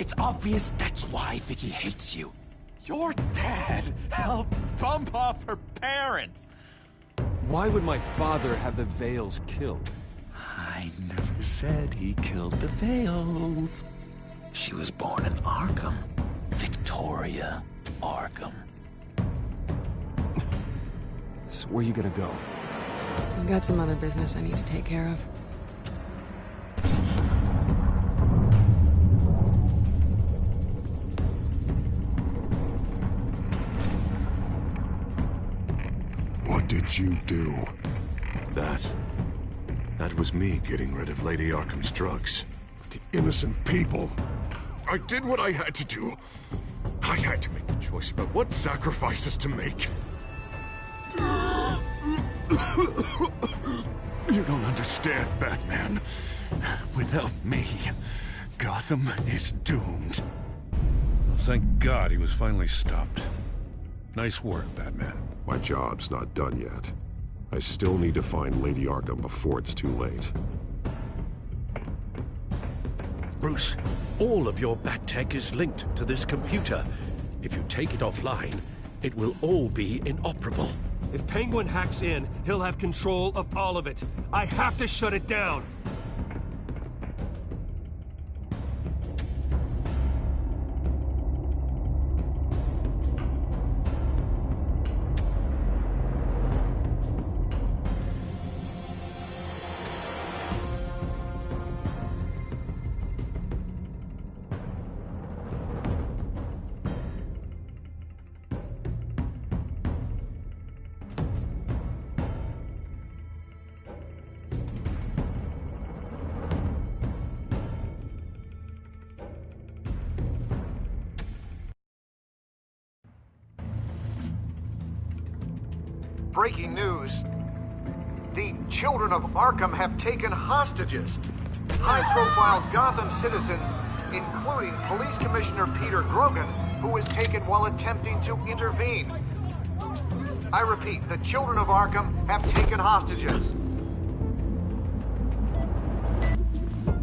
It's obvious that's why Vicky hates you. Your dad helped bump off her parents. Why would my father have the Vales killed? I never said he killed the Vales. She was born in Arkham. Victoria Arkham. So where you gonna go? I've got some other business I need to take care of. What did you do? That was me getting rid of Lady Arkham's drugs. The innocent people. I did what I had to do. I had to make a choice about what sacrifices to make. You don't understand, Batman. Without me, Gotham is doomed. Well, thank God he was finally stopped. Nice work, Batman. My job's not done yet. I still need to find Lady Arkham before it's too late. Bruce, all of your bat tech is linked to this computer. If you take it offline, it will all be inoperable. If Penguin hacks in, he'll have control of all of it. I have to shut it down. Breaking news. The children of Arkham have taken hostages. High-profile Gotham citizens, including Police Commissioner Peter Grogan, who was taken while attempting to intervene. I repeat, the children of Arkham have taken hostages.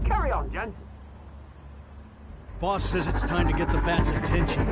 Carry on, gents. Boss says it's time to get the Bat's attention.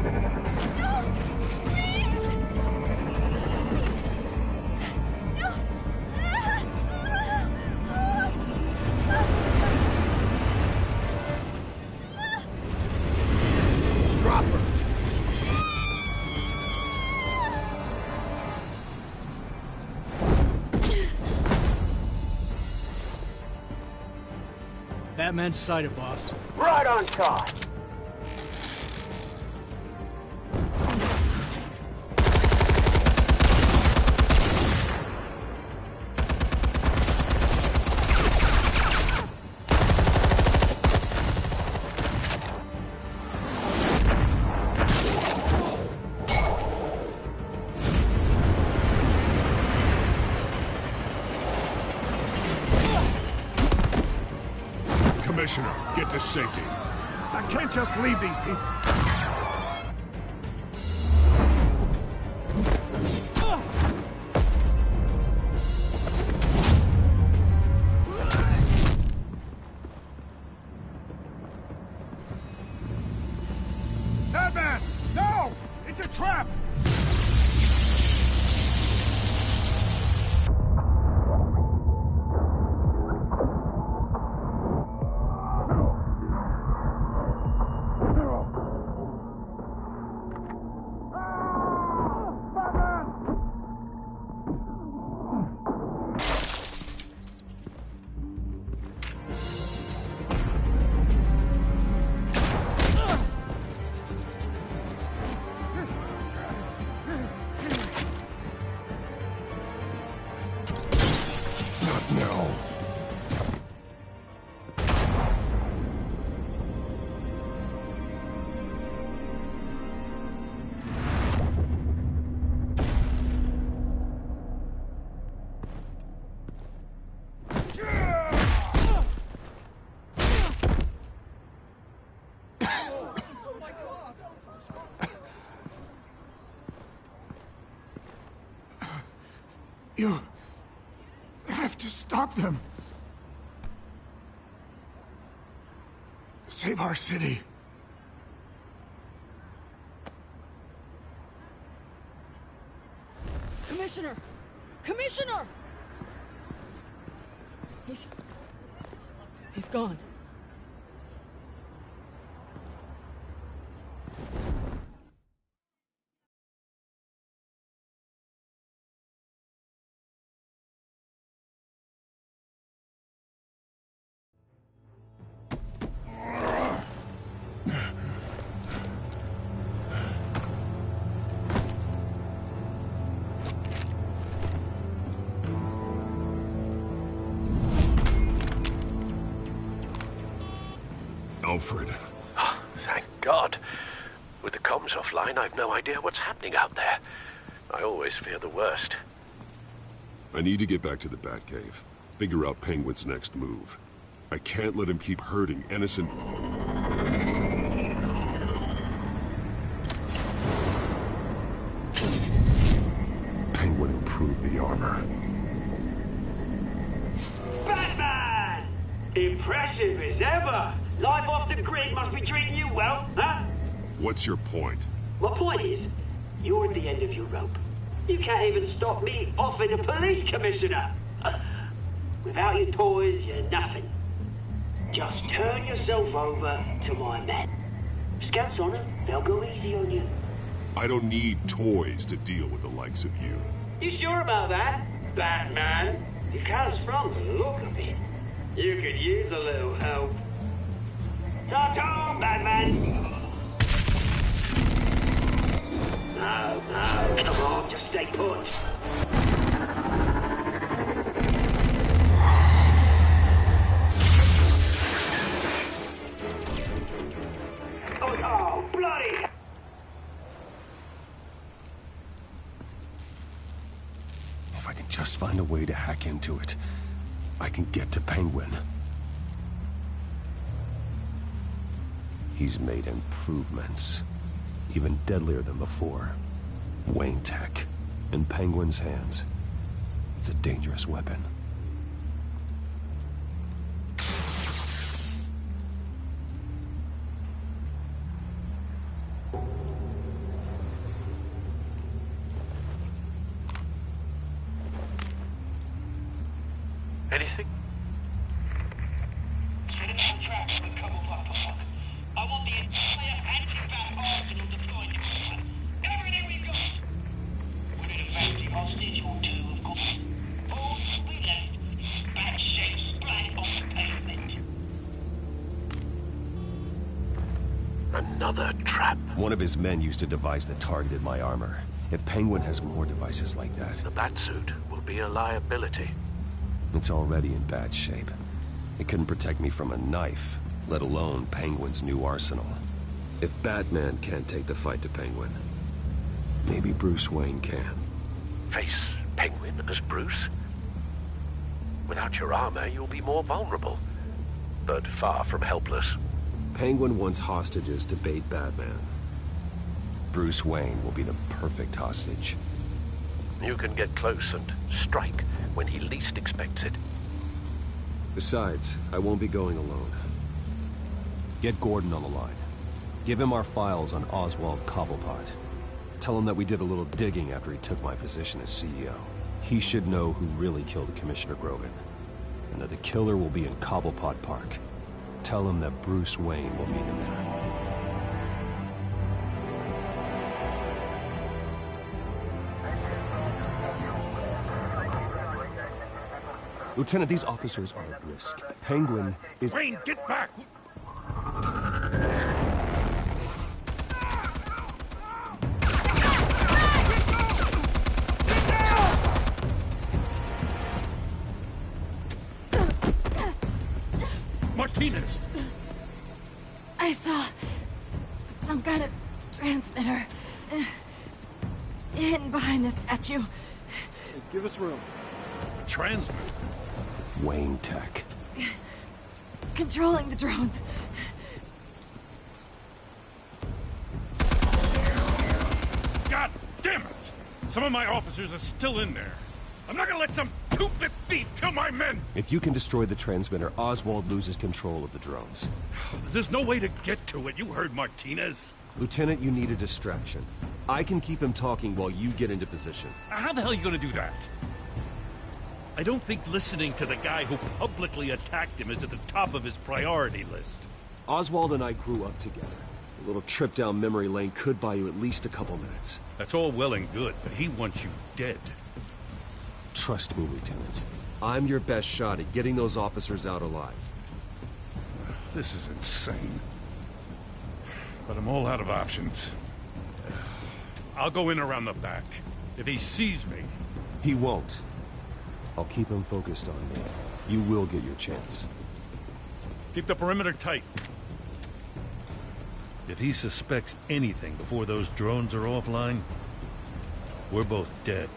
Batman's sighted, boss. Right on time. Commissioner, get to safety. I can't just leave these people. Batman! No! It's a trap! No. You have to stop them. Save our city. Commissioner! Commissioner! He's gone. Alfred. Oh, thank God. With the comms offline, I've no idea what's happening out there. I always fear the worst. I need to get back to the Batcave. Figure out Penguin's next move. I can't let him keep hurting innocent... Penguin improved the armor. Batman! Impressive as ever! Life off the grid must be treating you well, huh? What's your point? My point is, you're at the end of your rope. You can't even stop me offing a police commissioner. Without your toys, you're nothing. Just turn yourself over to my men. Scouts on it, they'll go easy on you. I don't need toys to deal with the likes of you. You sure about that, Batman? Because from the look of it, you could use a little help. Ta-ta, Batman! No, come on, just stay put. Oh, bloody! If I can just find a way to hack into it, I can get to Penguin. He's made improvements, even deadlier than before. Wayne Tech, in Penguin's hands. It's a dangerous weapon. Anything? I want the entire anti-bat arsenal deployed. Everything we've got. We're in a factory hostage or two, of course. All we left, bad shape splat on the pavement. Another trap. One of his men used a device that targeted my armor. If Penguin has more devices like that... The Batsuit will be a liability. It's already in bad shape. It couldn't protect me from a knife, let alone Penguin's new arsenal. If Batman can't take the fight to Penguin, maybe Bruce Wayne can. Face Penguin as Bruce? Without your armor, you'll be more vulnerable, but far from helpless. Penguin wants hostages to bait Batman. Bruce Wayne will be the perfect hostage. You can get close and strike when he least expects it. Besides, I won't be going alone. Get Gordon on the line. Give him our files on Oswald Cobblepot. Tell him that we did a little digging after he took my position as CEO. He should know who really killed Commissioner Grogan, and that the killer will be in Cobblepot Park. Tell him that Bruce Wayne will meet him there. Lieutenant, these officers are at risk. Penguin is... Wayne, get back! Martinez! I saw some kind of transmitter hidden behind the statue. Give us room. Transmitter? Wayne Tech. Controlling the drones. God damn it! Some of my officers are still in there. I'm not gonna let some two-bit thief kill my men! If you can destroy the transmitter, Oswald loses control of the drones. There's no way to get to it. You heard Martinez. Lieutenant, you need a distraction. I can keep him talking while you get into position. How the hell are you gonna do that? I don't think listening to the guy who publicly attacked him is at the top of his priority list. Oswald and I grew up together. A little trip down memory lane could buy you at least a couple minutes. That's all well and good, but he wants you dead. Trust me, Lieutenant. I'm your best shot at getting those officers out alive. This is insane. But I'm all out of options. I'll go in around the back. If he sees me... He won't. I'll keep him focused on me. You will get your chance. Keep the perimeter tight. If he suspects anything before those drones are offline, we're both dead.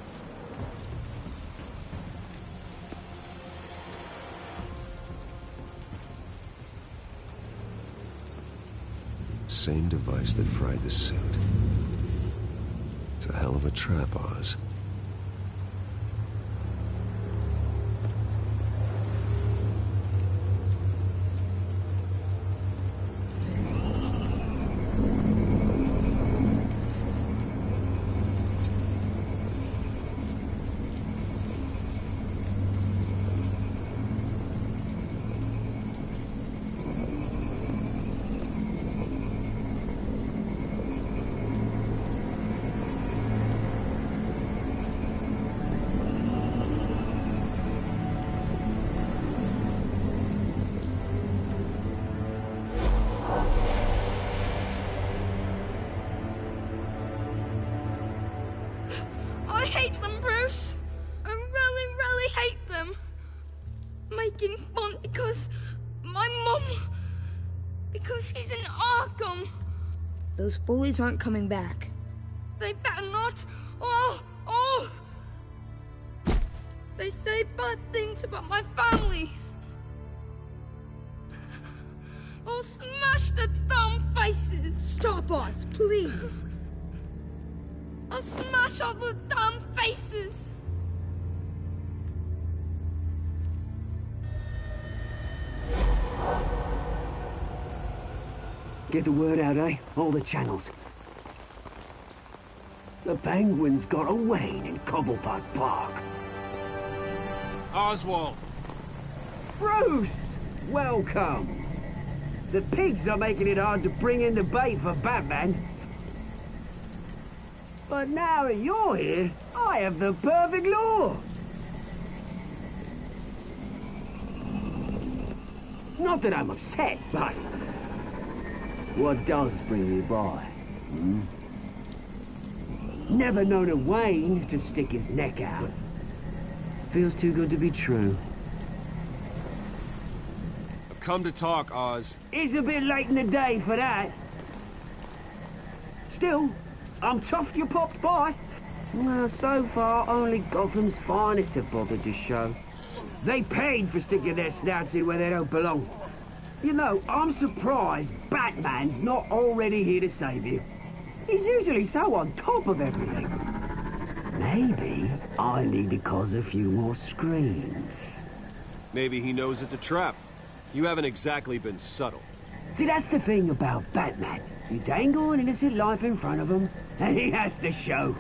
Same device that fried the suit. It's a hell of a trap, Oz. I hate them, Bruce. I really, really hate them. Making fun because my mum... because she's in Arkham. Those bullies aren't coming back. They better not. Oh! They say bad things about my family. I'll smash the dumb faces. Stop us, please. I'll smash all the damn faces! Get the word out, eh? All the channels. The Penguins got a Wayne in Cobblepot Park. Oswald! Bruce! Welcome! The pigs are making it hard to bring in the bait for Batman. But now that you're here, I have the perfect lure. Not that I'm upset, but what does bring me by? Never known a Wayne to stick his neck out. Feels too good to be true. I've come to talk, Oz. It's a bit late in the day for that. Still, I'm chuffed you popped by. Well, so far, only Gotham's finest have bothered to show. They paid for sticking their snouts in where they don't belong. You know, I'm surprised Batman's not already here to save you. He's usually so on top of everything. Maybe I need to cause a few more screams. Maybe he knows it's a trap. You haven't exactly been subtle. See, that's the thing about Batman. You dangle an innocent life in front of him, and he has to show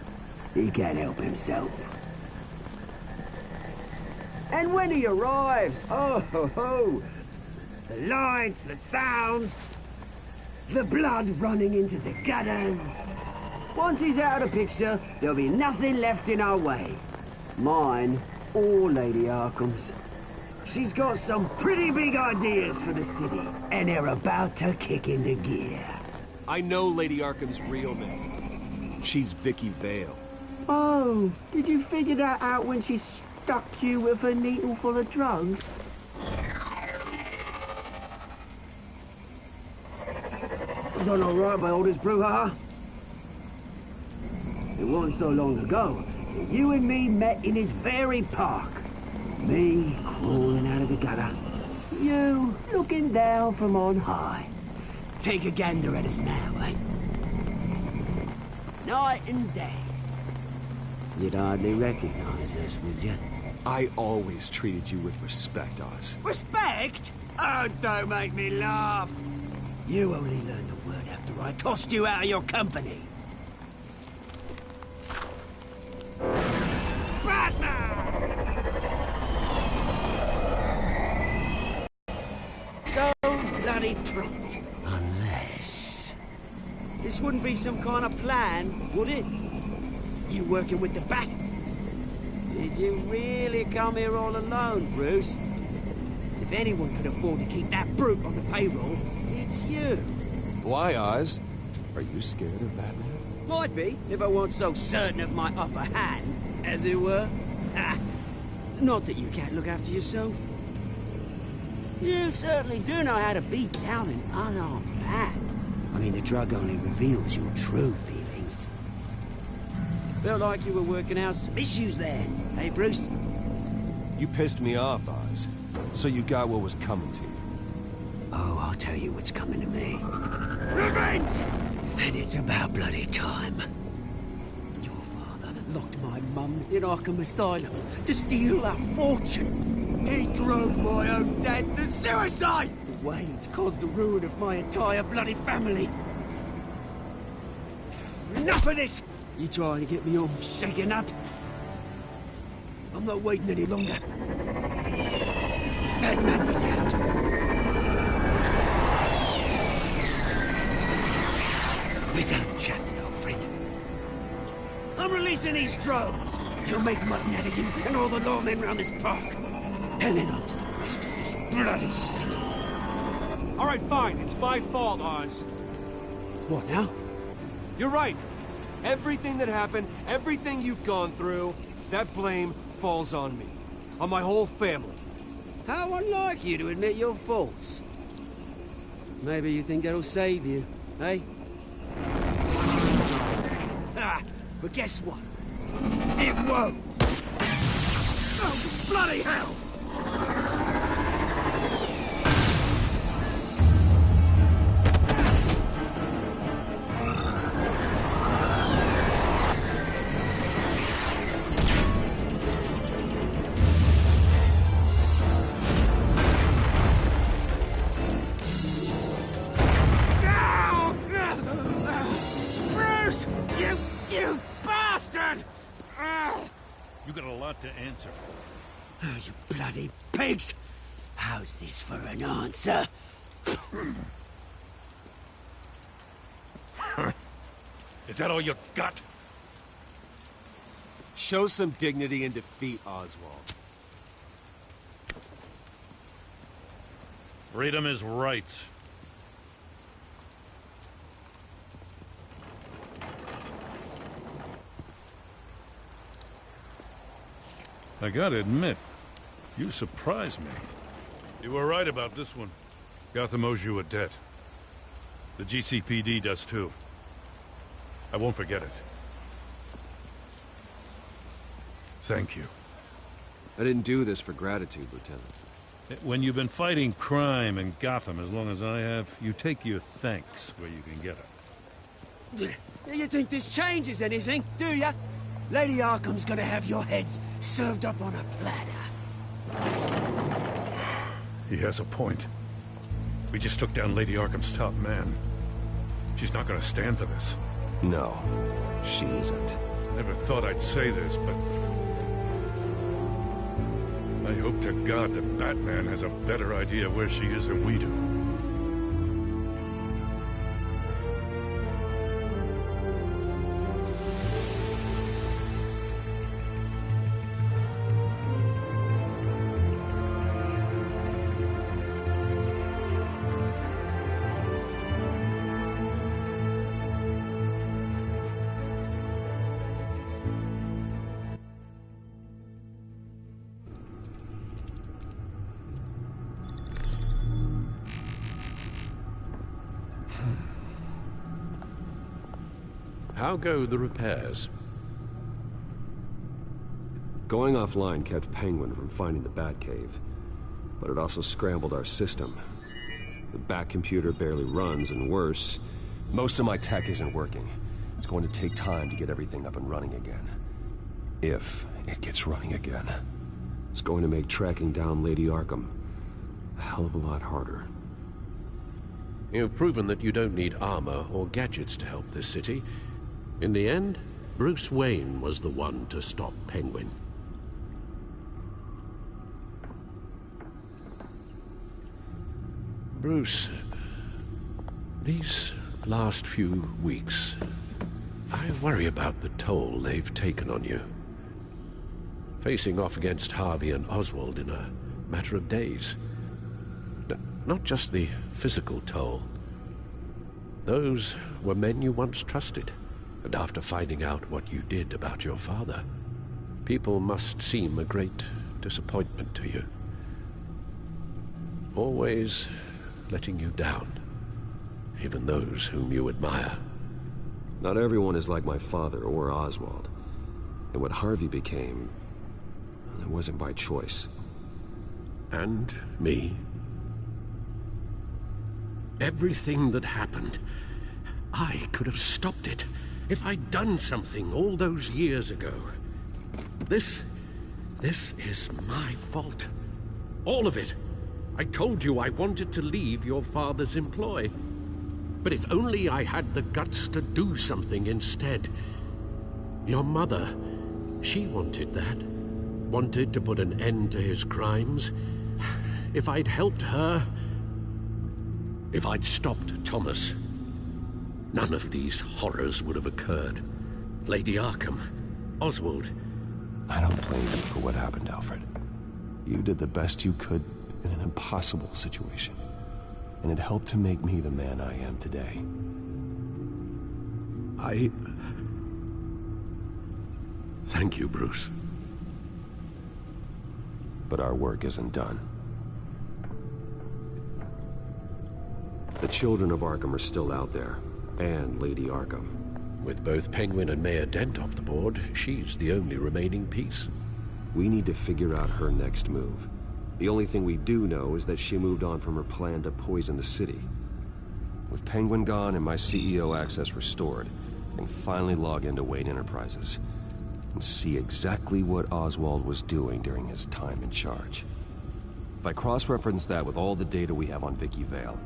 he can't help himself. And when he arrives, oh ho ho! The lights, the sounds, the blood running into the gutters. Once he's out of the picture, there'll be nothing left in our way. Mine or Lady Arkham's. She's got some pretty big ideas for the city, and they're about to kick into gear. I know Lady Arkham's real name. She's Vicky Vale. Oh, did you figure that out when she stuck you with a needle full of drugs? Done all right by all this brouhaha? It wasn't so long ago that you and me met in this very park. Me crawling out of the gutter. You looking down from on high. Take a gander at us now, eh? Night and day. You'd hardly recognize us, would you? I always treated you with respect, Oz. Respect? Oh, don't make me laugh. You only learned the word after I tossed you out of your company. So bloody prompt. Unless... This wouldn't be some kind of plan, would it? You working with the Bat? Did you really come here all alone, Bruce? If anyone could afford to keep that brute on the payroll, it's you. Why, Oz? Are you scared of Batman? Might be, if I weren't so certain of my upper hand, as it were. Not that you can't look after yourself. You certainly do know how to beat down an unarmed man. I mean, the drug only reveals your true feelings. Felt like you were working out some issues there, hey, Bruce? You pissed me off, Oz. So you got what was coming to you. Oh, I'll tell you what's coming to me. Revenge! And it's about bloody time. Your father locked my mum in Arkham Asylum to steal a fortune. He drove my own dad to suicide! The Waynes caused the ruin of my entire bloody family. Enough of this! You trying to get me all shaken up? I'm not waiting any longer. Batman be damned. We're done chatting, old friend. I'm releasing these drones. You'll make mutton out of you and all the lawmen around this park. And then on to the rest of this bloody city. All right, fine. It's my fault, Oz. What now? You're right. Everything that happened, everything you've gone through, that blame falls on me. On my whole family. How unlike you to admit your faults. Maybe you think that'll save you, eh? But guess what? It won't! Oh, bloody hell! You bastard! You got a lot to answer for. Oh, you bloody pigs! How's this for an answer? Is that all you got? Show some dignity in defeat, Oswald. Freedom is right. I gotta admit, you surprised me. You were right about this one. Gotham owes you a debt. The GCPD does too. I won't forget it. Thank you. I didn't do this for gratitude, Lieutenant. When you've been fighting crime in Gotham as long as I have, you take your thanks where you can get it. Do you think this changes anything, do ya? Lady Arkham's gonna have your heads served up on a platter. He has a point. We just took down Lady Arkham's top man. She's not gonna stand for this. No, she isn't. Never thought I'd say this, but... I hope to God that Batman has a better idea where she is than we do. How go the repairs? Going offline kept Penguin from finding the Batcave, but it also scrambled our system. The Bat computer barely runs, and worse, most of my tech isn't working. It's going to take time to get everything up and running again. If it gets running again. It's going to make tracking down Lady Arkham a hell of a lot harder. You've proven that you don't need armor or gadgets to help this city. In the end, Bruce Wayne was the one to stop Penguin. Bruce, these last few weeks, I worry about the toll they've taken on you. Facing off against Harvey and Oswald in a matter of days. Not just the physical toll. Those were men you once trusted, and after finding out what you did about your father, people must seem a great disappointment to you. Always letting you down, even those whom you admire. Not everyone is like my father or Oswald. And what Harvey became, it wasn't by choice. And me. Everything that happened, I could have stopped it if I'd done something all those years ago. This is my fault. All of it. I told you I wanted to leave your father's employ. But if only I had the guts to do something instead. Your mother, she wanted that. Wanted to put an end to his crimes. If I'd helped her, if I'd stopped Thomas, none of these horrors would have occurred. Lady Arkham, Oswald. I don't blame you for what happened, Alfred. You did the best you could in an impossible situation. And it helped to make me the man I am today. Thank you, Bruce. But our work isn't done. The children of Arkham are still out there, and Lady Arkham. With both Penguin and Mayor Dent off the board, she's the only remaining piece. We need to figure out her next move. The only thing we do know is that she moved on from her plan to poison the city. With Penguin gone and my CEO access restored, I can finally log into Wayne Enterprises and see exactly what Oswald was doing during his time in charge. If I cross-reference that with all the data we have on Vicky Vale,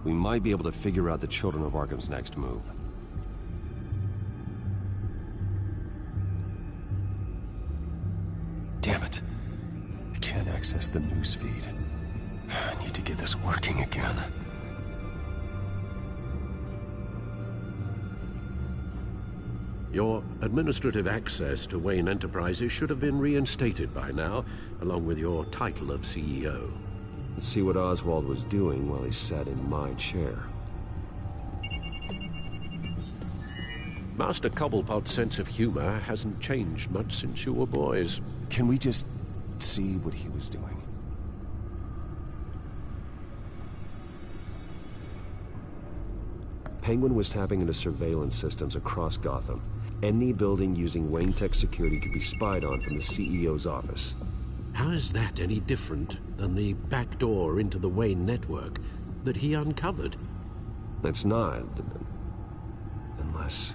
we might be able to figure out the Children of Arkham's next move. Damn it. I can't access the news feed. I need to get this working again. Your administrative access to Wayne Enterprises should have been reinstated by now, along with your title of CEO. Let's see what Oswald was doing while he sat in my chair. Master Cobblepot's sense of humor hasn't changed much since you were boys. Can we just see what he was doing? Penguin was tapping into surveillance systems across Gotham. Any building using Wayne Tech security could be spied on from the CEO's office. How is that any different than the back door into the Wayne network that he uncovered? It's not. Unless...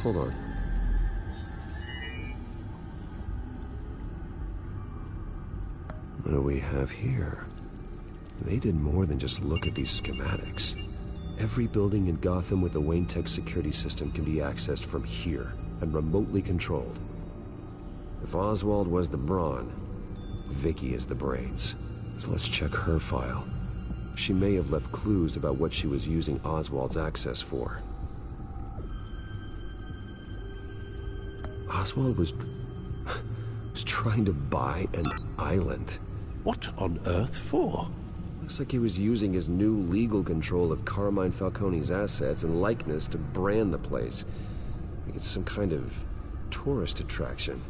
Hold on. What do we have here? They did more than just look at these schematics. Every building in Gotham with a Wayne Tech security system can be accessed from here and remotely controlled. If Oswald was the brawn, Vicky is the brains. So let's check her file. She may have left clues about what she was using Oswald's access for. Oswald was trying to buy an island. What on earth for? Looks like he was using his new legal control of Carmine Falcone's assets and likeness to brand the place. Like it's some kind of tourist attraction.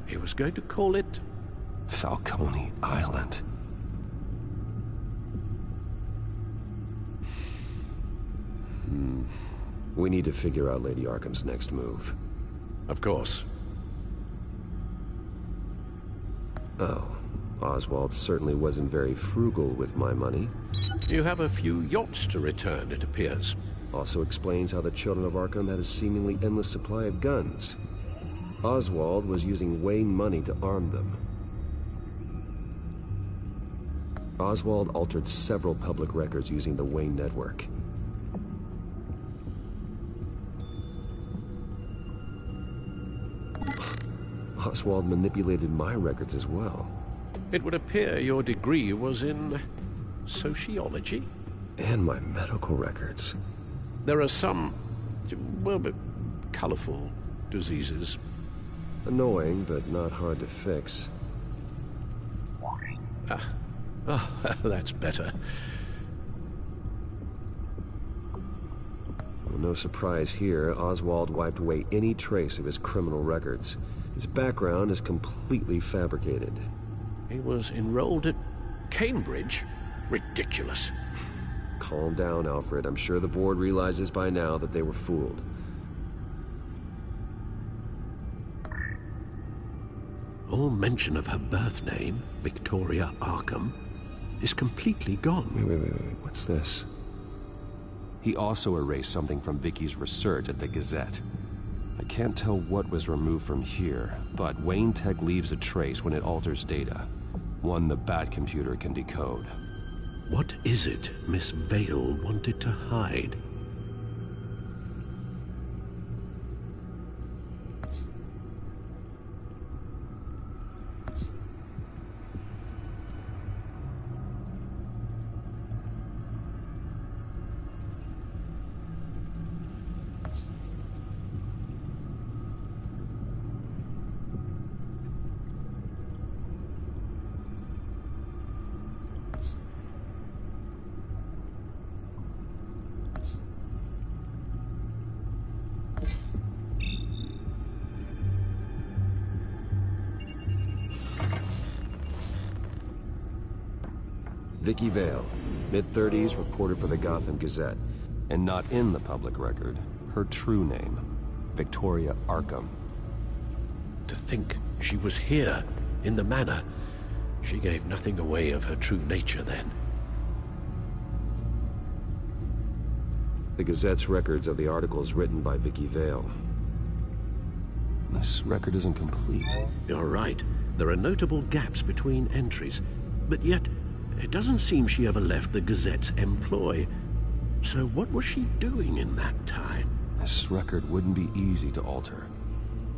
He was going to call it Falcone Island. We need to figure out Lady Arkham's next move. Of course. Oh, Oswald certainly wasn't very frugal with my money. You have a few yachts to return, it appears. Also explains how the Children of Arkham had a seemingly endless supply of guns. Oswald was using Wayne money to arm them. Oswald altered several public records using the Wayne network. Oswald manipulated my records as well. It would appear your degree was in sociology? And my medical records. There are some, well, colorful diseases. Annoying, but not hard to fix. Oh, that's better. Well, no surprise here, Oswald wiped away any trace of his criminal records. His background is completely fabricated. He was enrolled at Cambridge? Ridiculous. Calm down, Alfred. I'm sure the board realizes by now that they were fooled. All mention of her birth name, Victoria Arkham, is completely gone. Wait. What's this? He also erased something from Vicky's research at the Gazette. I can't tell what was removed from here, but Wayne Tech leaves a trace when it alters data. One the Bat computer can decode. What is it Miss Vale wanted to hide? Vicky Vale, mid-30s, reported for the Gotham Gazette. And not in the public record, her true name, Victoria Arkham. To think she was here, in the manor. She gave nothing away of her true nature then. The Gazette's records of the articles written by Vicky Vale. This record isn't complete. You're right. There are notable gaps between entries, but yet it doesn't seem she ever left the Gazette's employ. So what was she doing in that time? This record wouldn't be easy to alter.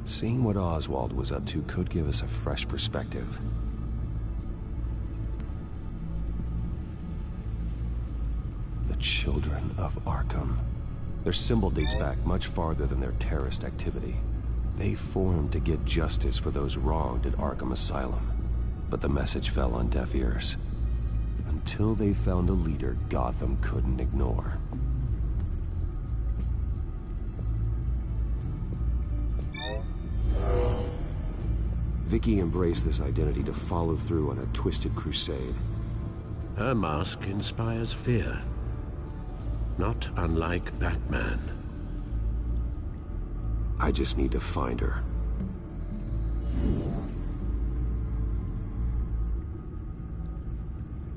Seeing what Oswald was up to could give us a fresh perspective. The Children of Arkham. Their symbol dates back much farther than their terrorist activity. They formed to get justice for those wronged at Arkham Asylum. But the message fell on deaf ears. Until they found a leader Gotham couldn't ignore. Vicky embraced this identity to follow through on a twisted crusade. Her mask inspires fear. Not unlike Batman. I just need to find her.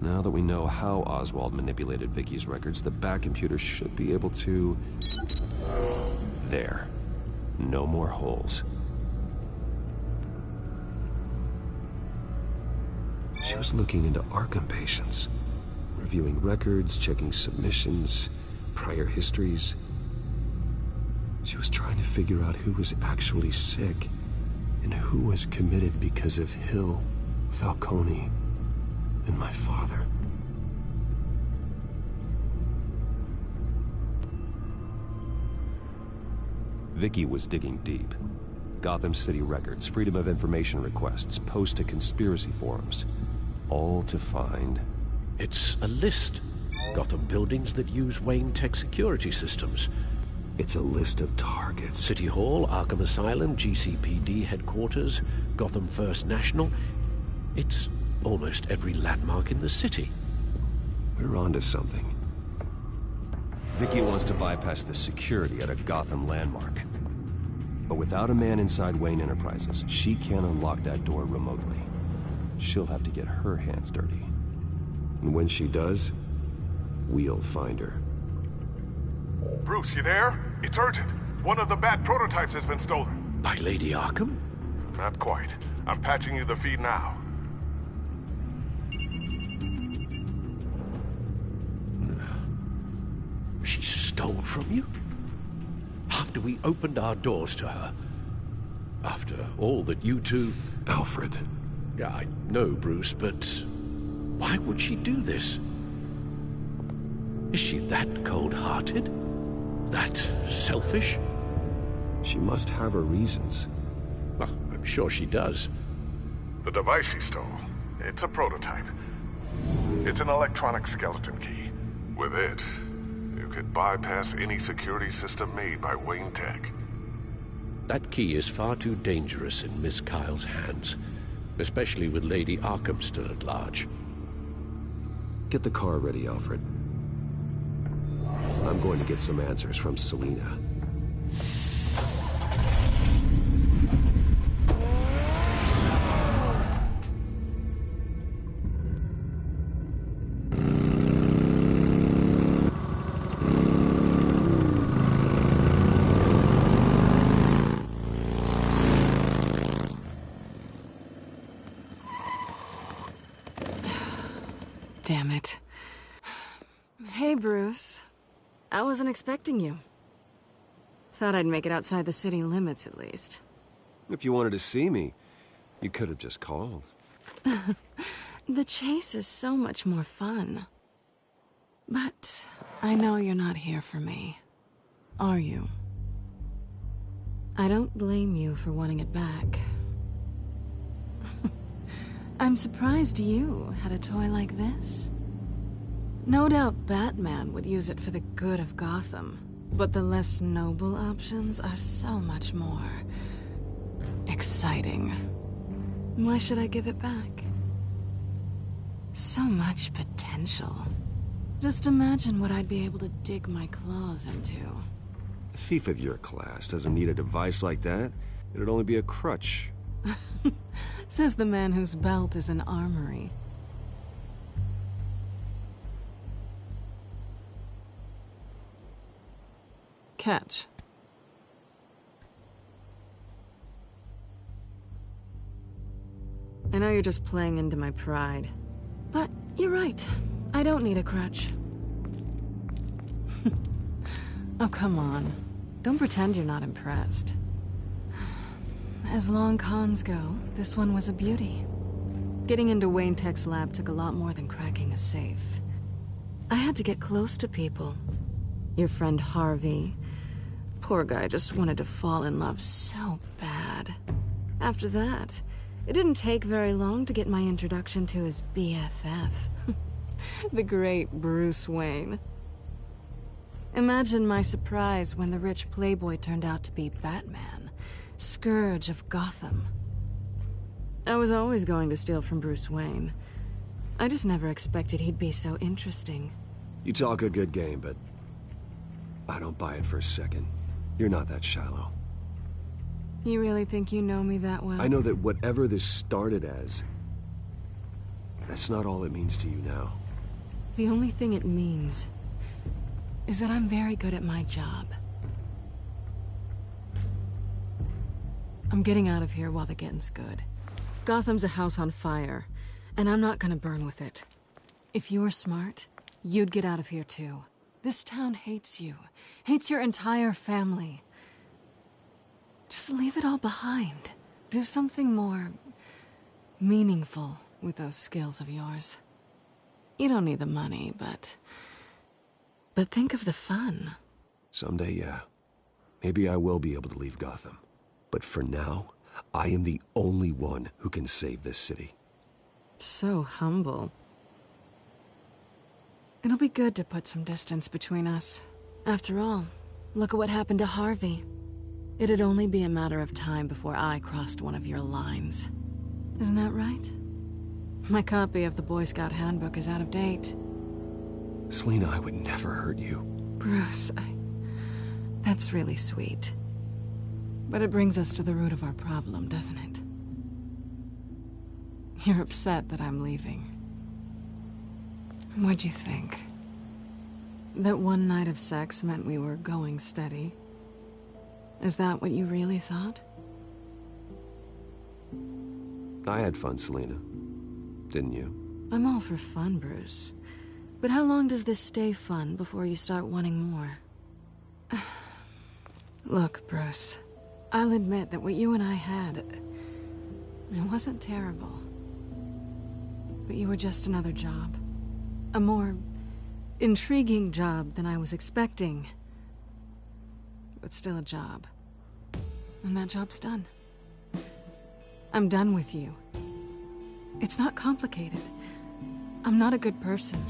Now that we know how Oswald manipulated Vicky's records, the Bat computer should be able to... There. No more holes. She was looking into Arkham patients, reviewing records, checking submissions, prior histories. She was trying to figure out who was actually sick and who was committed because of Hill, Falcone, and my father. Vicky was digging deep. Gotham City records, Freedom of Information requests, posts to conspiracy forums. All to find... It's a list. Gotham buildings that use Wayne Tech security systems. It's a list of targets. City Hall, Arkham Asylum, GCPD headquarters, Gotham First National. It's almost every landmark in the city. We're onto something. Vicky wants to bypass the security at a Gotham landmark. But without a man inside Wayne Enterprises, she can't unlock that door remotely. She'll have to get her hands dirty. And when she does, we'll find her. Bruce, you there? It's urgent. One of the Bat prototypes has been stolen. By Lady Arkham? Not quite. I'm patching you the feed now. stole from you? After we opened our doors to her? After all that you two... Alfred. Yeah, I know, Bruce, but why would she do this? Is she that cold-hearted? That selfish? She must have her reasons. Well, I'm sure she does. The device she stole, it's a prototype. It's an electronic skeleton key. With it, you could bypass any security system made by Wayne Tech. That key is far too dangerous in Miss Kyle's hands, especially with Lady Arkham still at large. Get the car ready, Alfred. I'm going to get some answers from Selina. Damn it. Hey, Bruce. I wasn't expecting you. Thought I'd make it outside the city limits, at least. If you wanted to see me, you could have just called. The chase is so much more fun. But I know you're not here for me. Are you? I don't blame you for wanting it back. I'm surprised you had a toy like this. No doubt Batman would use it for the good of Gotham, but the less noble options are so much more exciting. Why should I give it back? So much potential. Just imagine what I'd be able to dig my claws into. A thief of your class doesn't need a device like that. It'd only be a crutch. Says the man whose belt is an armory. Catch. I know you're just playing into my pride, but you're right. I don't need a crutch. Oh, come on. Don't pretend you're not impressed. As long cons go, this one was a beauty. Getting into Wayne Tech's lab took a lot more than cracking a safe. I had to get close to people. Your friend Harvey. Poor guy just wanted to fall in love so bad. After that, it didn't take very long to get my introduction to his BFF. The great Bruce Wayne. Imagine my surprise when the rich playboy turned out to be Batman, Scourge of Gotham. I was always going to steal from Bruce Wayne. I just never expected he'd be so interesting. You talk a good game, but I don't buy it for a second. You're not that shallow. You really think you know me that well? I know that whatever this started as, that's not all it means to you now. The only thing it means is that I'm very good at my job. I'm getting out of here while the getting's good. Gotham's a house on fire, and I'm not gonna burn with it. If you were smart, you'd get out of here too. This town hates you, hates your entire family. Just leave it all behind. Do something more meaningful with those skills of yours. You don't need the money, but think of the fun. Someday, yeah. Maybe I will be able to leave Gotham. But for now, I am the only one who can save this city. So humble. It'll be good to put some distance between us. After all, look at what happened to Harvey. It'd only be a matter of time before I crossed one of your lines. Isn't that right? My copy of the Boy Scout Handbook is out of date. Selina, I would never hurt you. Bruce, that's really sweet. But it brings us to the root of our problem, doesn't it? You're upset that I'm leaving. What'd you think? That one night of sex meant we were going steady? Is that what you really thought? I had fun, Selina. Didn't you? I'm all for fun, Bruce. But how long does this stay fun before you start wanting more? Look, Bruce, I'll admit that what you and I had, it wasn't terrible. But you were just another job. A more intriguing job than I was expecting. But still a job. And that job's done. I'm done with you. It's not complicated. I'm not a good person.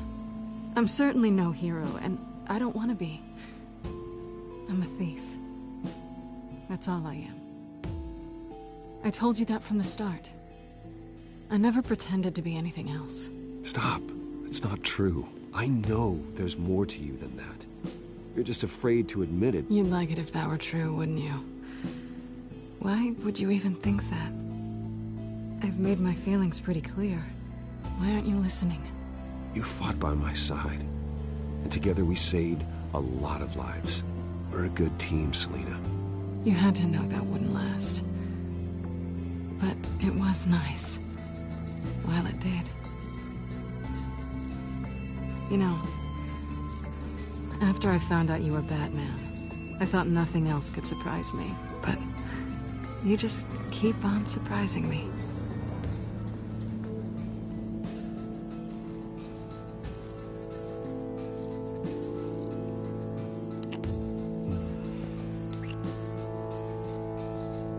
I'm certainly no hero, and I don't want to be. I'm a thief. That's all I am. I told you that from the start. I never pretended to be anything else. Stop. It's not true. I know there's more to you than that. You're just afraid to admit it. You'd like it if that were true, wouldn't you? Why would you even think that? I've made my feelings pretty clear. Why aren't you listening? You fought by my side. And together we saved a lot of lives. We're a good team, Selina. You had to know that wouldn't last. But it was nice. While it did. You know, after I found out you were Batman, I thought nothing else could surprise me. But you just keep on surprising me.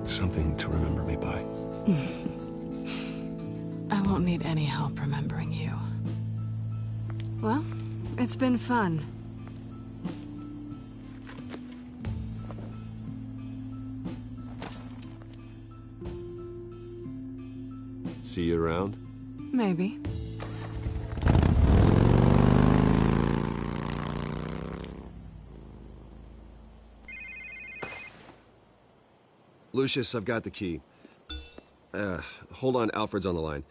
Something to remember me by. I won't need any help remembering you. Well, it's been fun. See you around? Maybe. Lucius, I've got the key. Hold on, Alfred's on the line.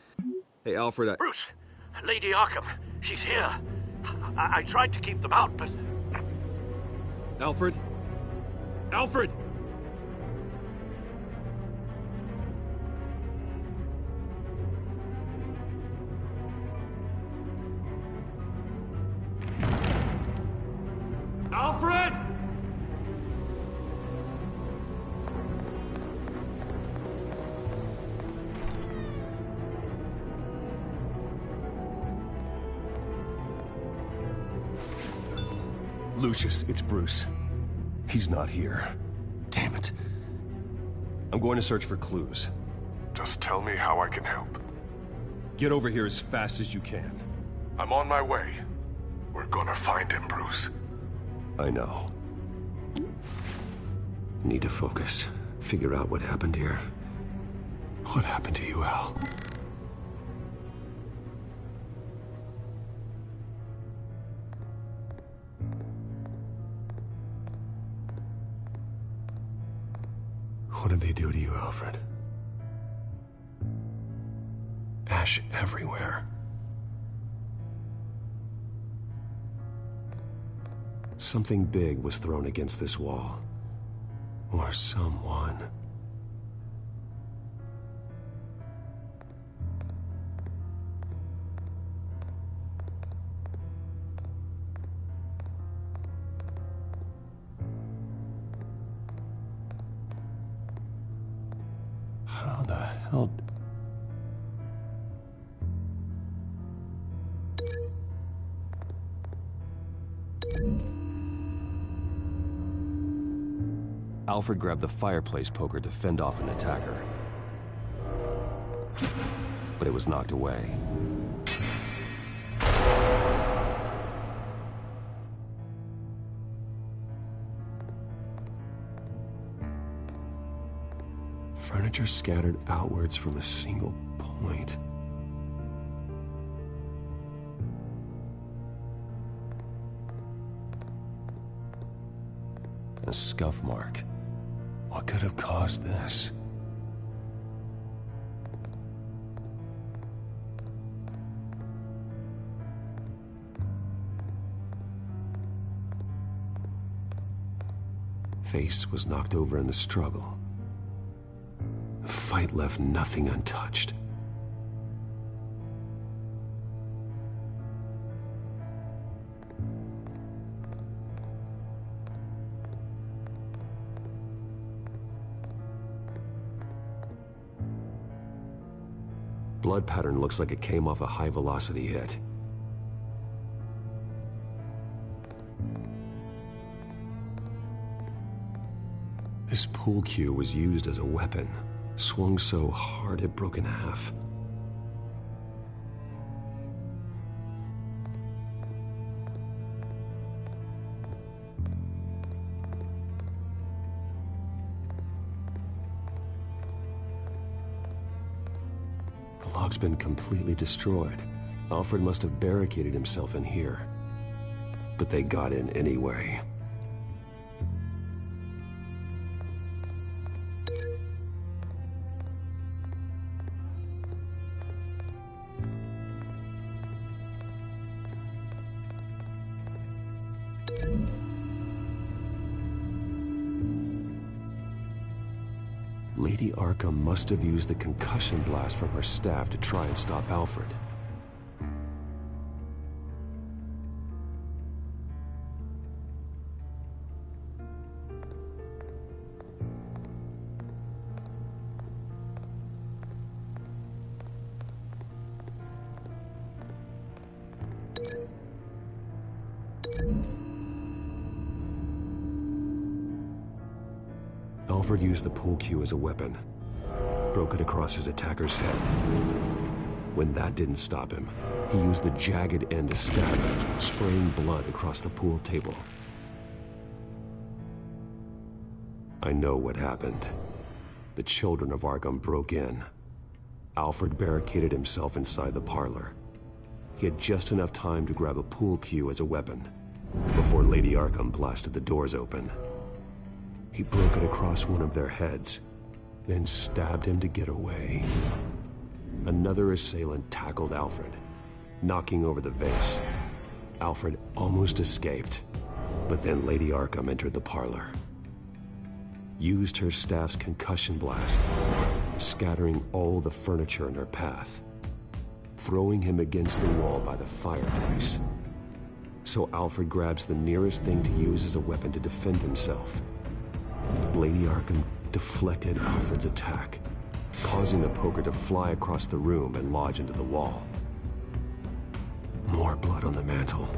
Hey, Alfred, Bruce! Lady Arkham, she's here. I tried to keep them out, but... Alfred? Alfred! Alfred! Lucius, it's Bruce. He's not here. Damn it. I'm going to search for clues. Just tell me how I can help. Get over here as fast as you can. I'm on my way. We're gonna find him, Bruce. I know. Need to focus. Figure out what happened here. What happened to you, Al? What did they do to you, Alfred? Ash everywhere. Something big was thrown against this wall. Or someone. How the hell... Alfred grabbed the fireplace poker to fend off an attacker. But it was knocked away. Furniture scattered outwards from a single point. A scuff mark. What could have caused this? Face was knocked over in the struggle. The fight left nothing untouched. blood pattern looks like it came off a high-velocity hit. This pool cue was used as a weapon, swung so hard it broke in half. The lock's been completely destroyed. Alfred must have barricaded himself in here. But they got in anyway. Lady Arkham must have used the concussion blast from her staff to try and stop Alfred. Alfred used the pool cue as a weapon, broke it across his attacker's head. When that didn't stop him, he used the jagged end to stab him, spraying blood across the pool table. I know what happened. The children of Arkham broke in. Alfred barricaded himself inside the parlor. He had just enough time to grab a pool cue as a weapon before Lady Arkham blasted the doors open. He broke it across one of their heads, then stabbed him to get away. Another assailant tackled Alfred, knocking over the vase. Alfred almost escaped, but then Lady Arkham entered the parlor. Used her staff's concussion blast, scattering all the furniture in her path, throwing him against the wall by the fireplace. So Alfred grabs the nearest thing to use as a weapon to defend himself. But Lady Arkham deflected Alfred's attack, causing the poker to fly across the room and lodge into the wall. More blood on the mantel.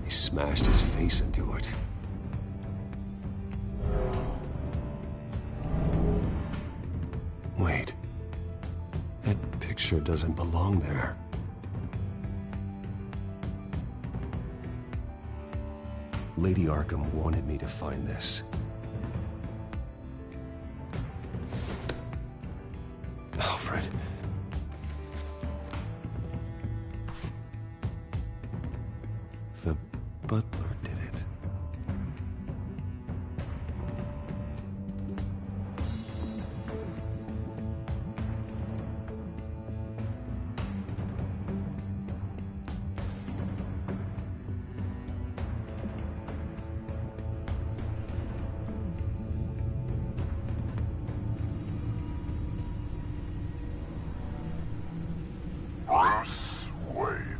They smashed his face into it. Wait. That picture doesn't belong there. Lady Arkham wanted me to find this. Alfred. The butler did it. Bruce Wayne,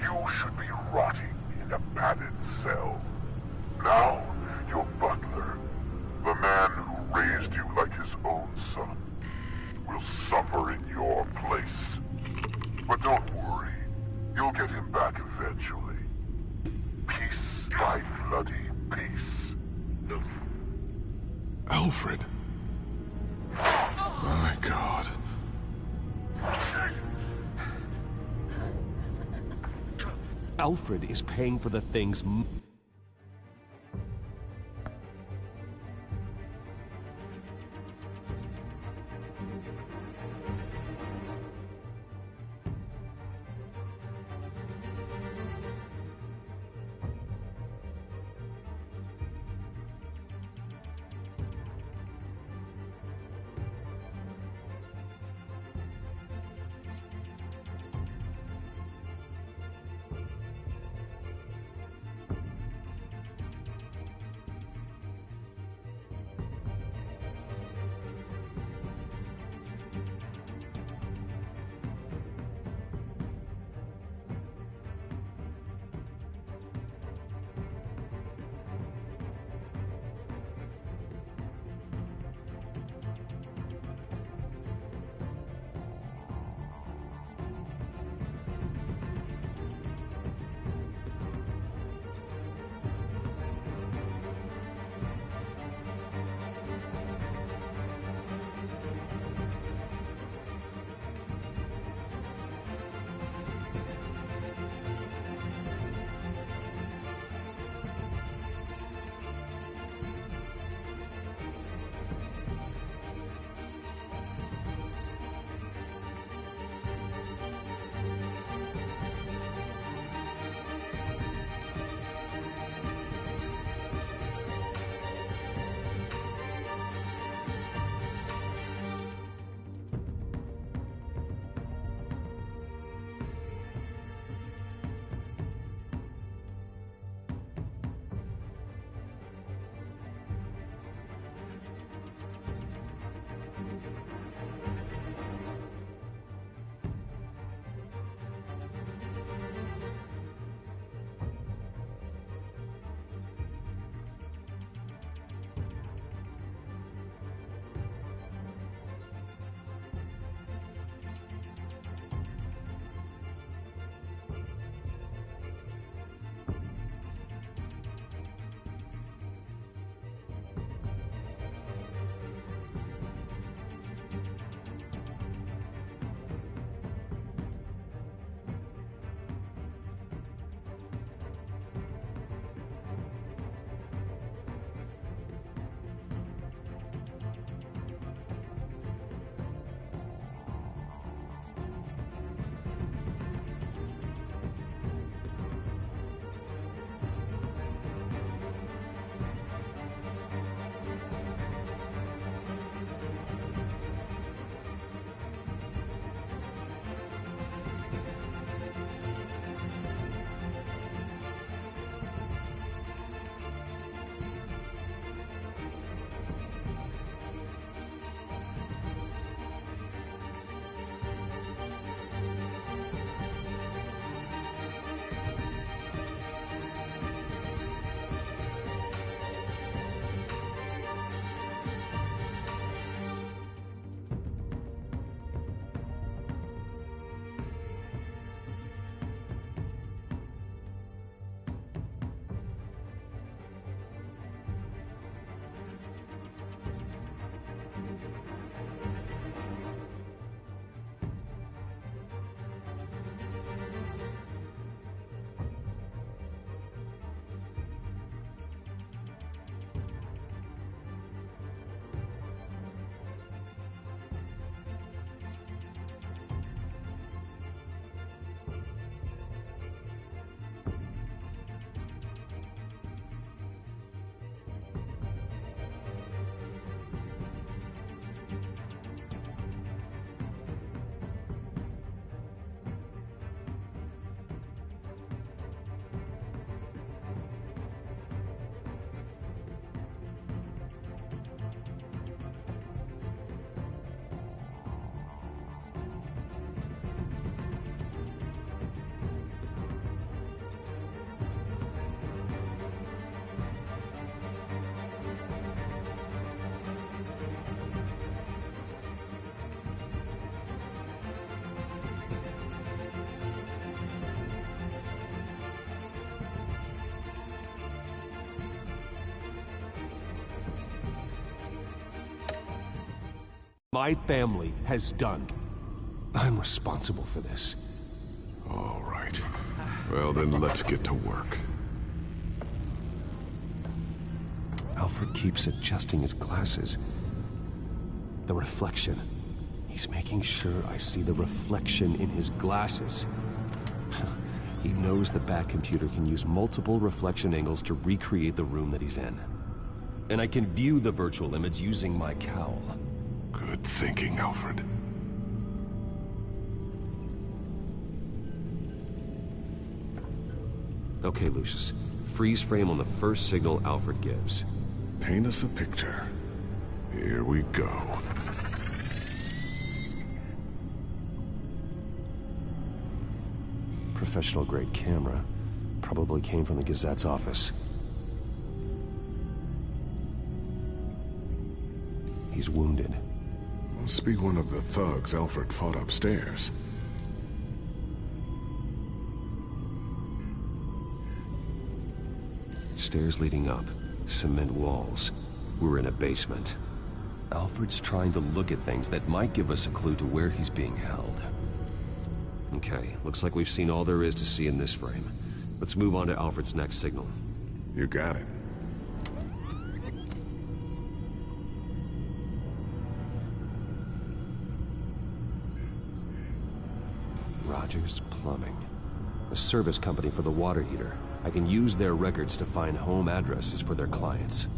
you should be rotting in a padded cell. Now, your butler, the man who raised you like his own son, will suffer in your place. But don't worry, you'll get him back eventually. Piece by bloody piece. Alfred. My God. Alfred is paying for the things... my family has done. I'm responsible for this. All right. Well, then let's get to work. Alfred keeps adjusting his glasses. The reflection. He's making sure I see the reflection in his glasses. He knows the Bat-computer can use multiple reflection angles to recreate the room that he's in. And I can view the virtual image using my cowl. Good thinking, Alfred. Okay, Lucius. Freeze frame on the first signal Alfred gives. Paint us a picture. Here we go. Professional-grade camera. Probably came from the Gazette's office. He's wounded. Must be one of the thugs Alfred fought upstairs. Stairs leading up. Cement walls. We're in a basement. Alfred's trying to look at things that might give us a clue to where he's being held. Okay, looks like we've seen all there is to see in this frame. Let's move on to Alfred's next signal. You got it. Rogers Plumbing. The service company for the water heater. I can use their records to find home addresses for their clients.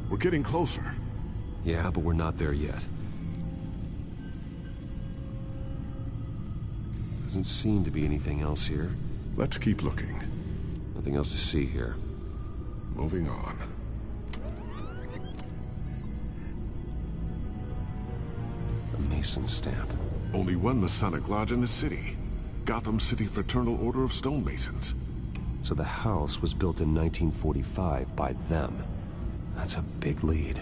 We're getting closer. Yeah, but we're not there yet. Doesn't seem to be anything else here. Let's keep looking. Nothing else to see here. Moving on. A Mason stamp. Only one Masonic lodge in the city. Gotham City Fraternal Order of Stonemasons. So the house was built in 1945 by them. That's a big lead.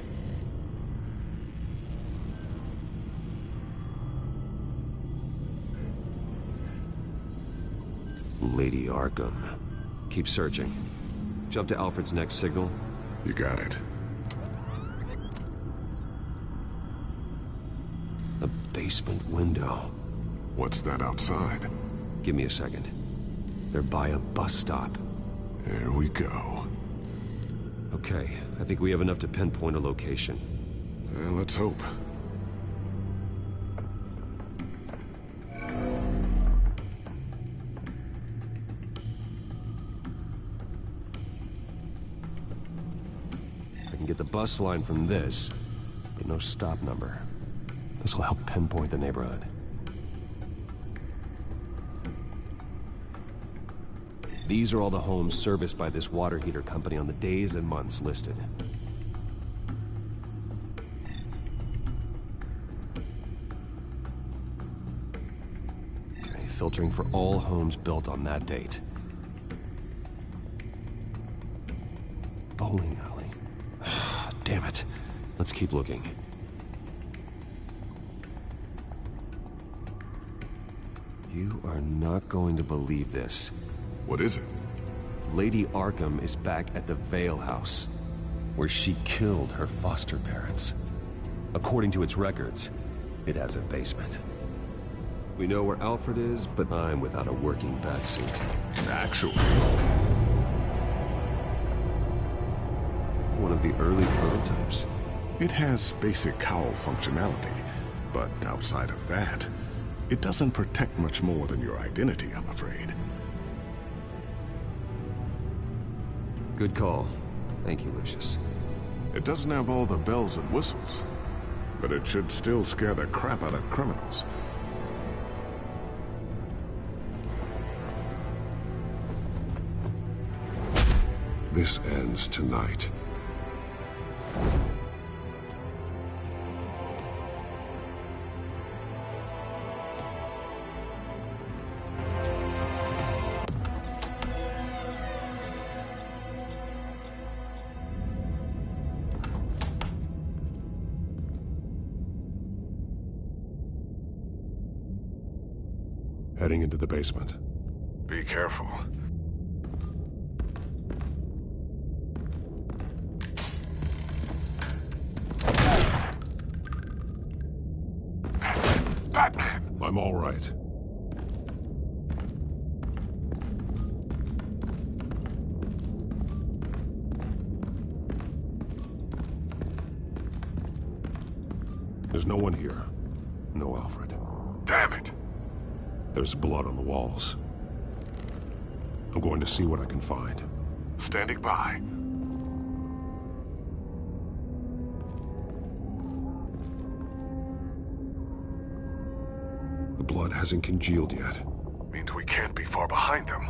Lady Arkham. Keep searching. Jump to Alfred's next signal. You got it. A basement window. What's that outside? Give me a second. They're by a bus stop. There we go. Okay, I think we have enough to pinpoint a location. Well, let's hope. I can get the bus line from this, but no stop number. This will help pinpoint the neighborhood. These are all the homes serviced by this water heater company on the days and months listed. Okay, filtering for all homes built on that date. Bowling alley. Damn it. Let's keep looking. You are not going to believe this. What is it? Lady Arkham is back at the Vale House, where she killed her foster parents. According to its records, it has a basement. We know where Alfred is, but I'm without a working batsuit. Actually. One of the early prototypes. It has basic cowl functionality, but outside of that, it doesn't protect much more than your identity, I'm afraid. Good call. Thank you, Lucius. It doesn't have all the bells and whistles, but it should still scare the crap out of criminals. This ends tonight. Heading into the basement. Be careful. I'm all right. There's no one here. No Alfred. Damn it! There's blood on the walls. I'm going to see what I can find. Standing by. The blood hasn't congealed yet. Means we can't be far behind them.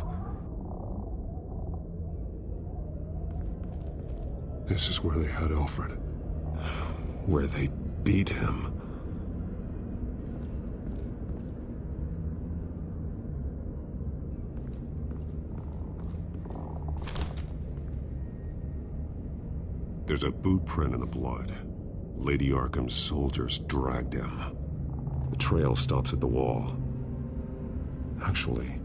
This is where they had Alfred. Where they beat him. There's a boot print in the blood. Lady Arkham's soldiers dragged him. The trail stops at the wall. Actually,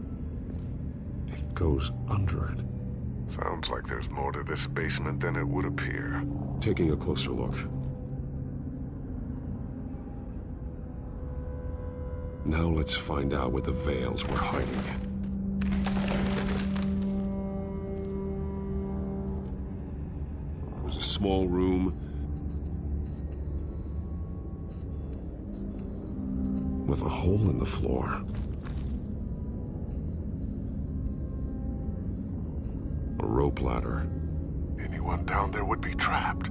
it goes under it. Sounds like there's more to this basement than it would appear. Taking a closer look. Now let's find out where the Veils were hiding. It was a small room with a hole in the floor. A rope ladder. Anyone down there would be trapped.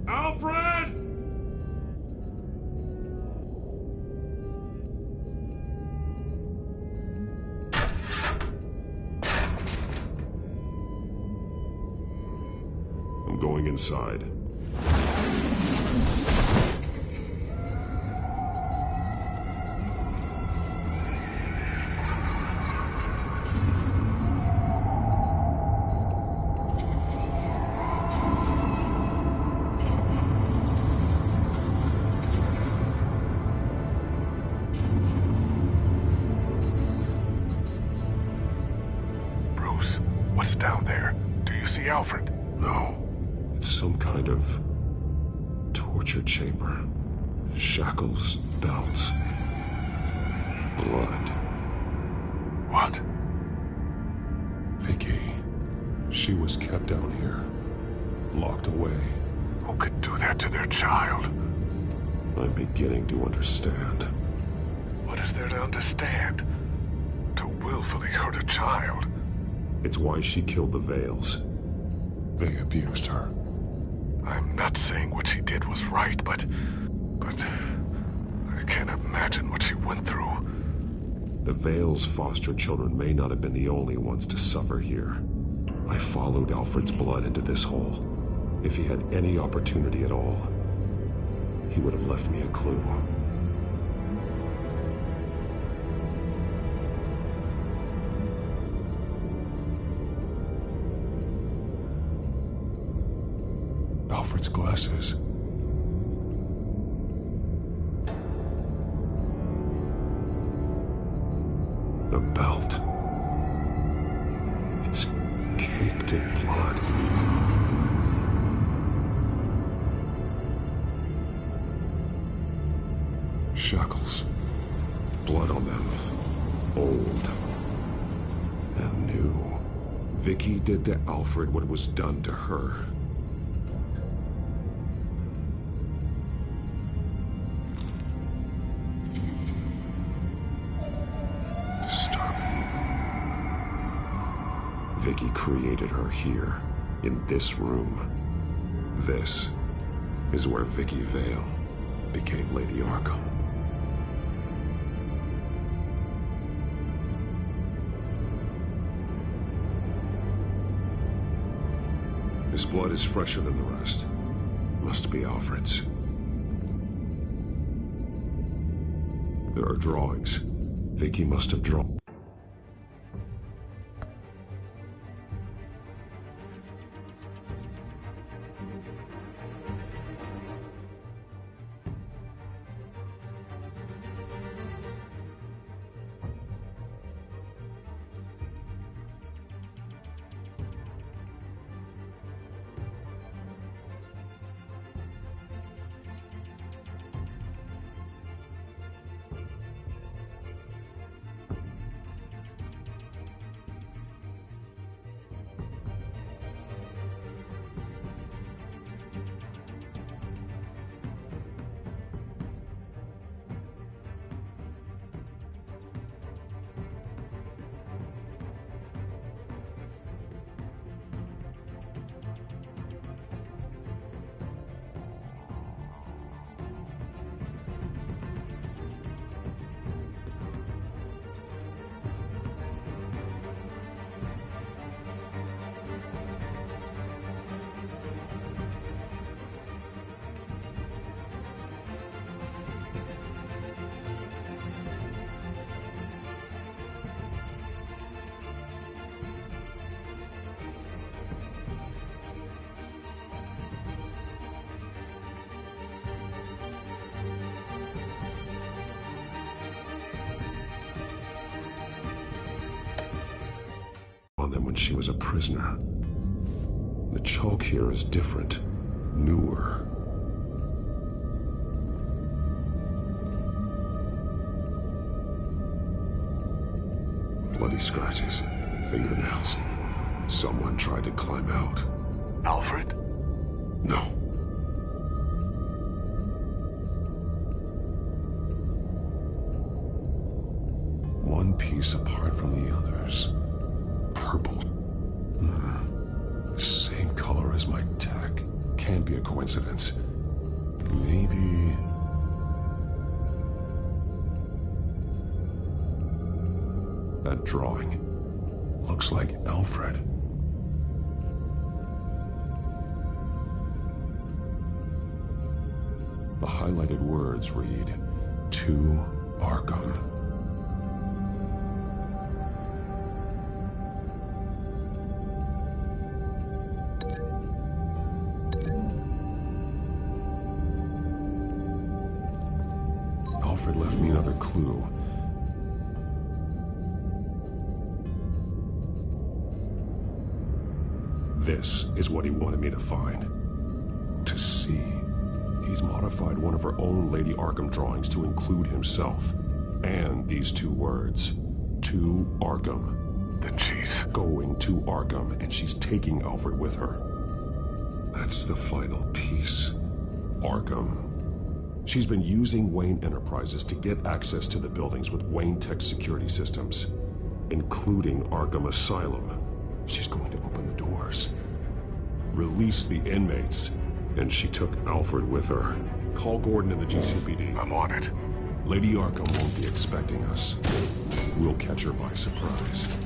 Alfred! I'm going inside. Bruce, what's down there? Do you see Alfred? No. It's some kind of torture chamber. Shackles, belts, blood. What? Vicky. She was kept down here. Locked away. Who could do that to their child? I'm beginning to understand. What is there to understand? To willfully hurt a child? It's why she killed the Veils. They abused her. I'm not saying what she did was right, but I can't imagine what she went through. The Veils' foster children may not have been the only ones to suffer here. I followed Alfred's blood into this hole. If he had any opportunity at all, he would have left me a clue. Alfred's glasses. The belt. It's caked in blood. Shackles. Blood on them. Old. And new. Vicky did to Alfred what was done to her. Vicky created her here, in this room. This is where Vicky Vale became Lady Arkham. This blood is fresher than the rest. Must be Alfred's. There are drawings. Vicky must have drawn. than when she was a prisoner. The chalk here is different, newer. Bloody scratches, fingernails. Someone tried to climb out. Alfred? No. One piece apart from the others. Purple. The same color as my tech. Can't be a coincidence. Maybe... That drawing looks like Alfred. The highlighted words read, "To Arkham." Alfred left me another clue. This is what he wanted me to find. To see. He's modified one of her own Lady Arkham drawings to include himself. And these two words. To Arkham. Then she's... going to Arkham, and she's taking Alfred with her. That's the final piece. Arkham. She's been using Wayne Enterprises to get access to the buildings with Wayne Tech security systems, including Arkham Asylum. She's going to open the doors, release the inmates, and she took Alfred with her. Call Gordon in the GCPD. I'm on it. Lady Arkham won't be expecting us. We'll catch her by surprise.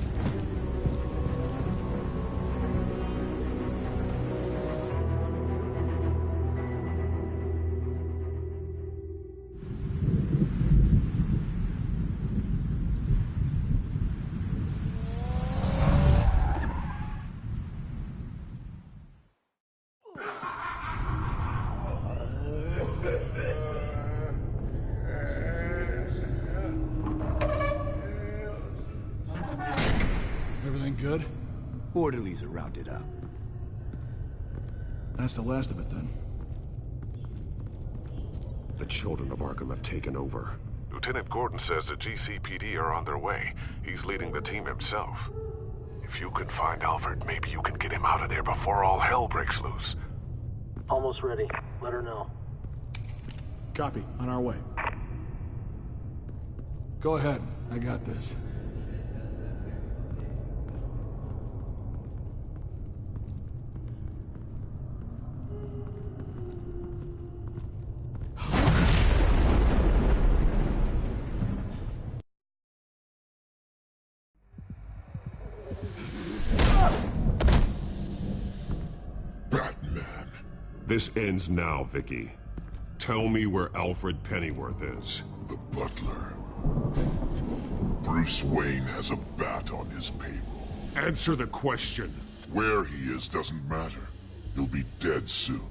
Everything good? Orderlies are rounded up. That's the last of it, then. The children of Arkham have taken over. Lieutenant Gordon says the GCPD are on their way. He's leading the team himself. If you can find Alfred, maybe you can get him out of there before all hell breaks loose. Almost ready. Let her know. Copy. On our way. Go ahead. I got this. This ends now, Vicky. Tell me where Alfred Pennyworth is. The butler. Bruce Wayne has a bat on his payroll. Answer the question. Where he is doesn't matter. He'll be dead soon.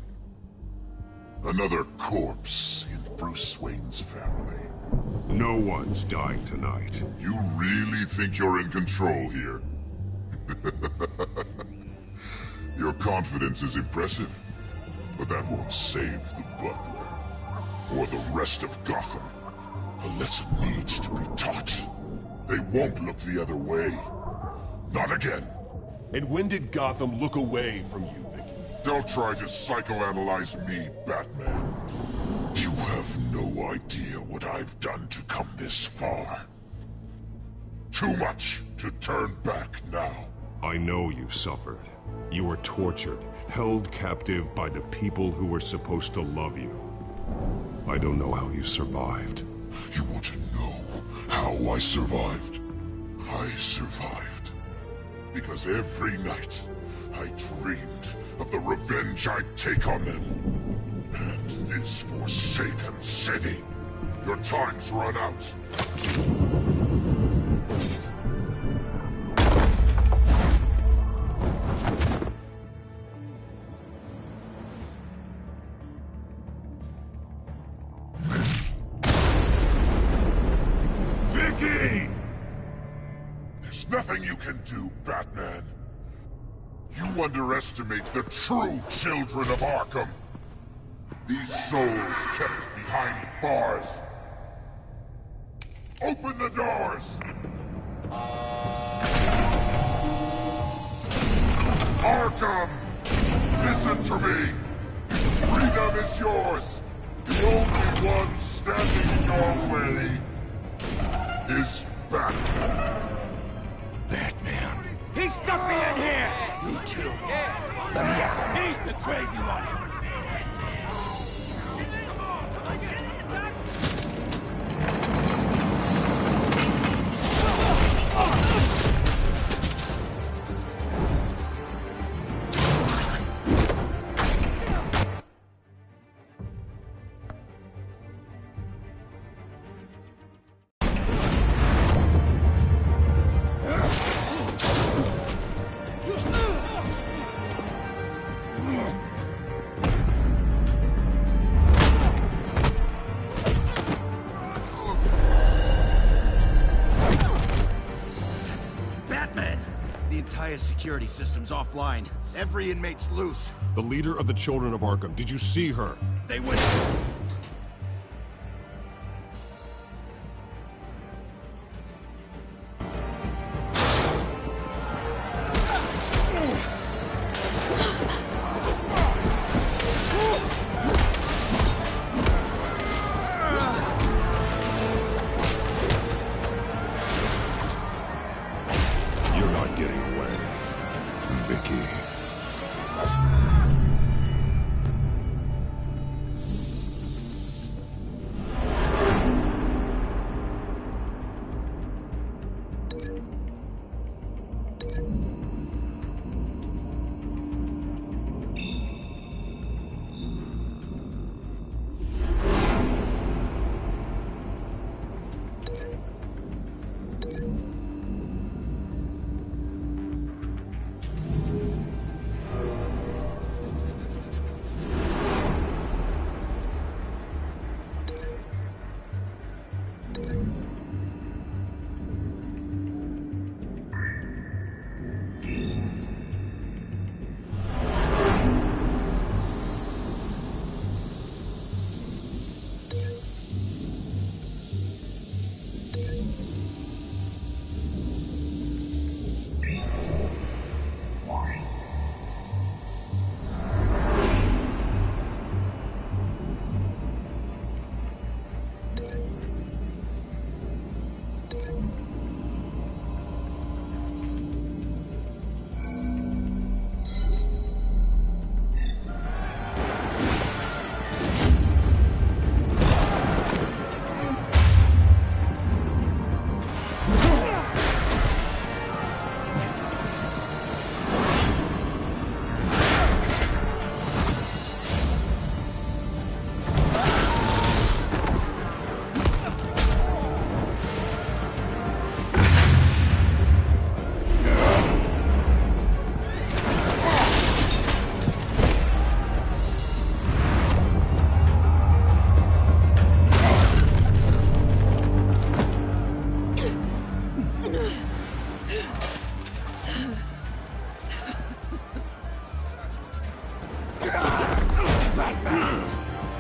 Another corpse in Bruce Wayne's family. No one's dying tonight. You really think you're in control here? Your confidence is impressive. But that won't save the butler, or the rest of Gotham. A lesson needs to be taught. They won't look the other way. Not again. And when did Gotham look away from you, Vicky? Don't try to psychoanalyze me, Batman. You have no idea what I've done to come this far. Too much to turn back now. I know you suffered. You were tortured, held captive by the people who were supposed to love you. I don't know how you survived. You want to know how I survived? I survived because every night I dreamed of the revenge I'd take on them. And this forsaken city. Your time's run out. There's nothing you can do, Batman. You underestimate the true children of Arkham. These souls kept behind bars. Open the doors! Arkham! Listen to me! Freedom is yours! The only one standing in your way is Batman. Batman. He stuck me in here! Me too. Let me at him. He's the crazy one! Security system's offline. Every inmate's loose. The leader of the Children of Arkham. Did you see her? They went...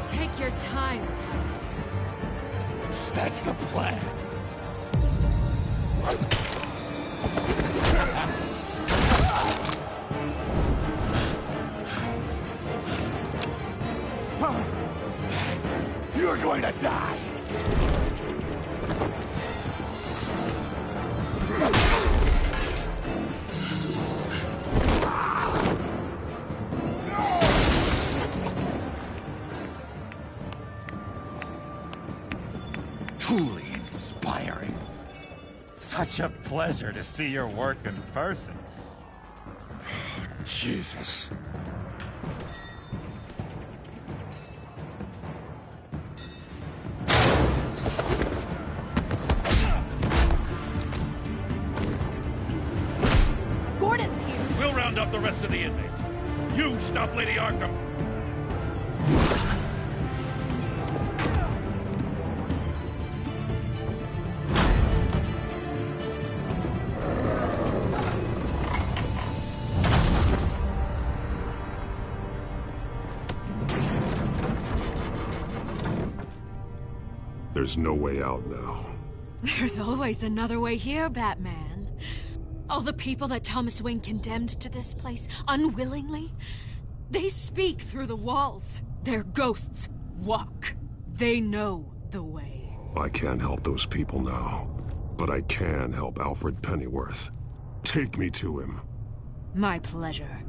Take your time, sons. That's the plan. You're going to die. Truly inspiring. Such a pleasure to see your work in person. Jesus. Gordon's here. We'll round up the rest of the inmates. You stop Lady Arkham. There's no way out now. There's always another way here, Batman. All the people that Thomas Wayne condemned to this place unwillingly, they speak through the walls. Their ghosts walk. They know the way. I can't help those people now, but I can help Alfred Pennyworth. Take me to him. My pleasure.